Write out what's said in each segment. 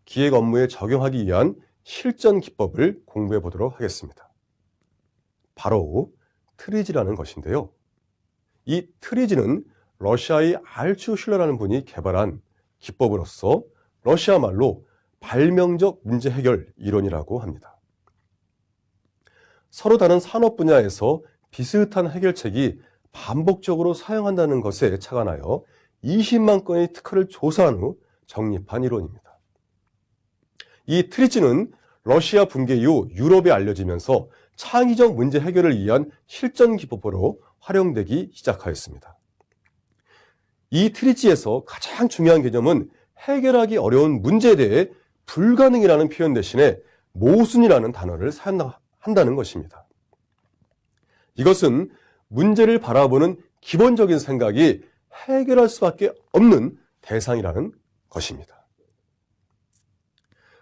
기획 업무에 적용하기 위한 실전 기법을 공부해 보도록 하겠습니다. 바로 트리지라는 것인데요. 이 트리지는 러시아의 알츠슈러라는 분이 개발한 기법으로서 러시아 말로 발명적 문제 해결 이론이라고 합니다. 서로 다른 산업 분야에서 비슷한 해결책이 반복적으로 사용한다는 것에 착안하여 20만 건의 특허를 조사한 후 정립한 이론입니다. 이 트리지는 러시아 붕괴 이후 유럽에 알려지면서 창의적 문제 해결을 위한 실전 기법으로 활용되기 시작하였습니다. 이 트리지에서 가장 중요한 개념은 해결하기 어려운 문제에 대해 불가능이라는 표현 대신에 모순이라는 단어를 사용한다는 것입니다. 이것은 문제를 바라보는 기본적인 생각이 해결할 수밖에 없는 대상이라는 것입니다.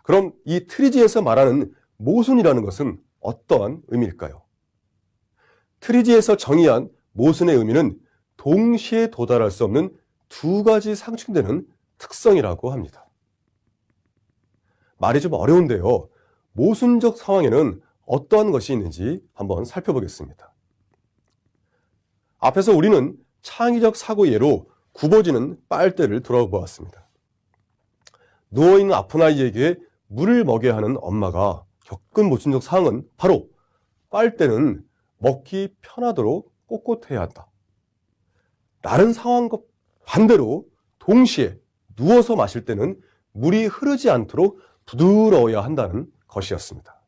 그럼 이 트리지에서 말하는 모순이라는 것은 어떠한 의미일까요? 트리지에서 정의한 모순의 의미는 동시에 도달할 수 없는 두 가지 상충되는 특성이라고 합니다. 말이 좀 어려운데요. 모순적 상황에는 어떠한 것이 있는지 한번 살펴보겠습니다. 앞에서 우리는 창의적 사고 예로 굽어지는 빨대를 돌아보았습니다. 누워있는 아픈 아이에게 물을 먹여야 하는 엄마가 겪은 모순적 상황은 바로 빨대는 먹기 편하도록 꼿꼿해야 한다. 다른 상황과 반대로 동시에 누워서 마실 때는 물이 흐르지 않도록 부드러워야 한다는 것이었습니다.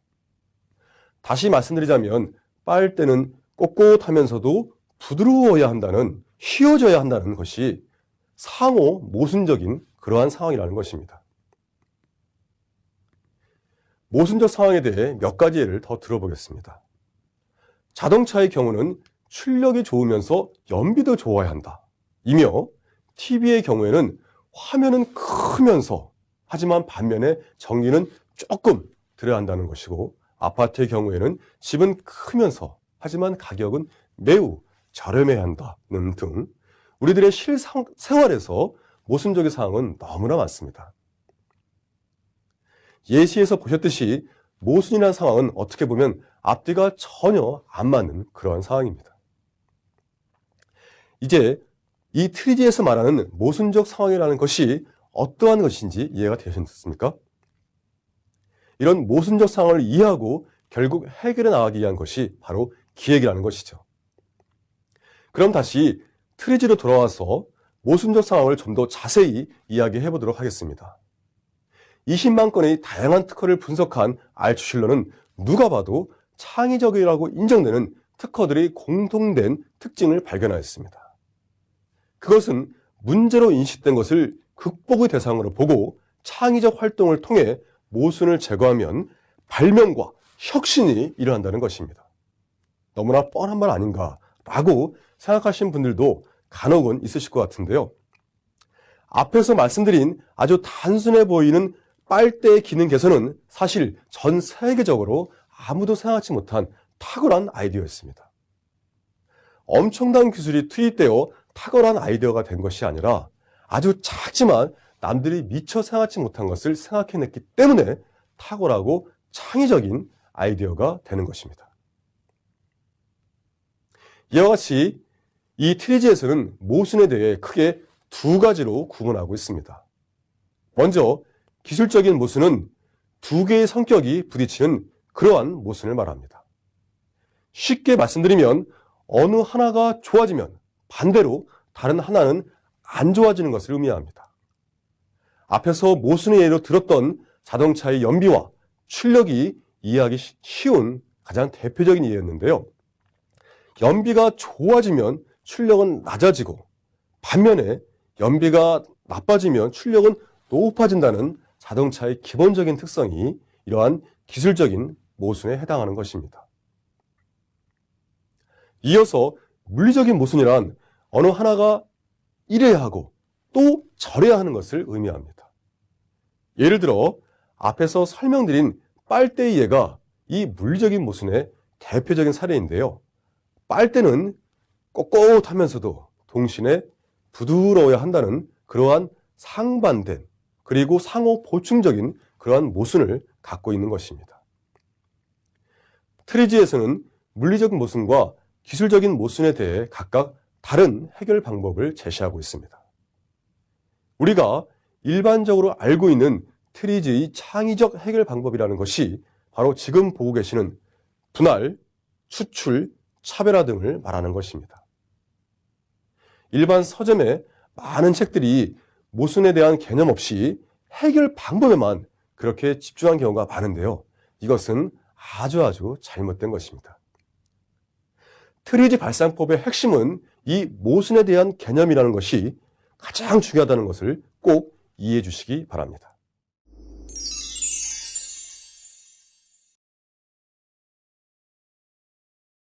다시 말씀드리자면 빨대는 꼿꼿하면서도 부드러워야 한다는, 휘어져야 한다는 것이 상호 모순적인 그러한 상황이라는 것입니다. 모순적 상황에 대해 몇 가지 예를 더 들어보겠습니다. 자동차의 경우는 출력이 좋으면서 연비도 좋아야 한다. 이며 TV의 경우에는 화면은 크면서 하지만 반면에 전기는 조금 들어야 한다는 것이고, 아파트의 경우에는 집은 크면서 하지만 가격은 매우 저렴해야 한다는 등 우리들의 실생활에서 모순적인 상황은 너무나 많습니다. 예시에서 보셨듯이 모순이라는 상황은 어떻게 보면 앞뒤가 전혀 안 맞는 그런 상황입니다. 이제 이 트리지에서 말하는 모순적 상황이라는 것이 어떠한 것인지 이해가 되셨습니까? 이런 모순적 상황을 이해하고 결국 해결해 나가기 위한 것이 바로 기획이라는 것이죠. 그럼 다시 트리지로 돌아와서 모순적 상황을 좀 더 자세히 이야기해 보도록 하겠습니다. 20만 건의 다양한 특허를 분석한 알츠슐러는 누가 봐도 창의적이라고 인정되는 특허들의 공통된 특징을 발견하였습니다. 그것은 문제로 인식된 것을 극복의 대상으로 보고 창의적 활동을 통해 모순을 제거하면 발명과 혁신이 일어난다는 것입니다. 너무나 뻔한 말 아닌가라고 생각하시는 분들도 간혹은 있으실 것 같은데요. 앞에서 말씀드린 아주 단순해 보이는 빨대의 기능 개선은 사실 전 세계적으로 아무도 생각하지 못한 탁월한 아이디어였습니다. 엄청난 기술이 투입되어 탁월한 아이디어가 된 것이 아니라 아주 작지만 남들이 미처 생각하지 못한 것을 생각해냈기 때문에 탁월하고 창의적인 아이디어가 되는 것입니다. 이와 같이 이 트리지에서는 모순에 대해 크게 두 가지로 구분하고 있습니다. 먼저 기술적인 모순은 두 개의 성격이 부딪히는 그러한 모순을 말합니다. 쉽게 말씀드리면 어느 하나가 좋아지면 반대로 다른 하나는 안 좋아지는 것을 의미합니다. 앞에서 모순의 예로 들었던 자동차의 연비와 출력이 이해하기 쉬운 가장 대표적인 예였는데요. 연비가 좋아지면 출력은 낮아지고 반면에 연비가 나빠지면 출력은 높아진다는 자동차의 기본적인 특성이 이러한 기술적인 모순에 해당하는 것입니다. 이어서 물리적인 모순이란 어느 하나가 이래야 하고 또 저래야 하는 것을 의미합니다. 예를 들어 앞에서 설명드린 빨대의 예가 이 물리적인 모순의 대표적인 사례인데요. 빨대는 꼿꼿하면서도 동시에 부드러워야 한다는 그러한 상반된 그리고 상호 보충적인 그러한 모순을 갖고 있는 것입니다. 트리지에서는 물리적 모순과 기술적인 모순에 대해 각각 다른 해결 방법을 제시하고 있습니다. 우리가 일반적으로 알고 있는 트리지의 창의적 해결 방법이라는 것이 바로 지금 보고 계시는 분할, 추출, 차별화 등을 말하는 것입니다. 일반 서점에 많은 책들이 모순에 대한 개념 없이 해결 방법에만 그렇게 집중한 경우가 많은데요. 이것은 아주 잘못된 것입니다. 트리지 발상법의 핵심은 이 모순에 대한 개념이라는 것이 가장 중요하다는 것을 꼭 이해해 주시기 바랍니다.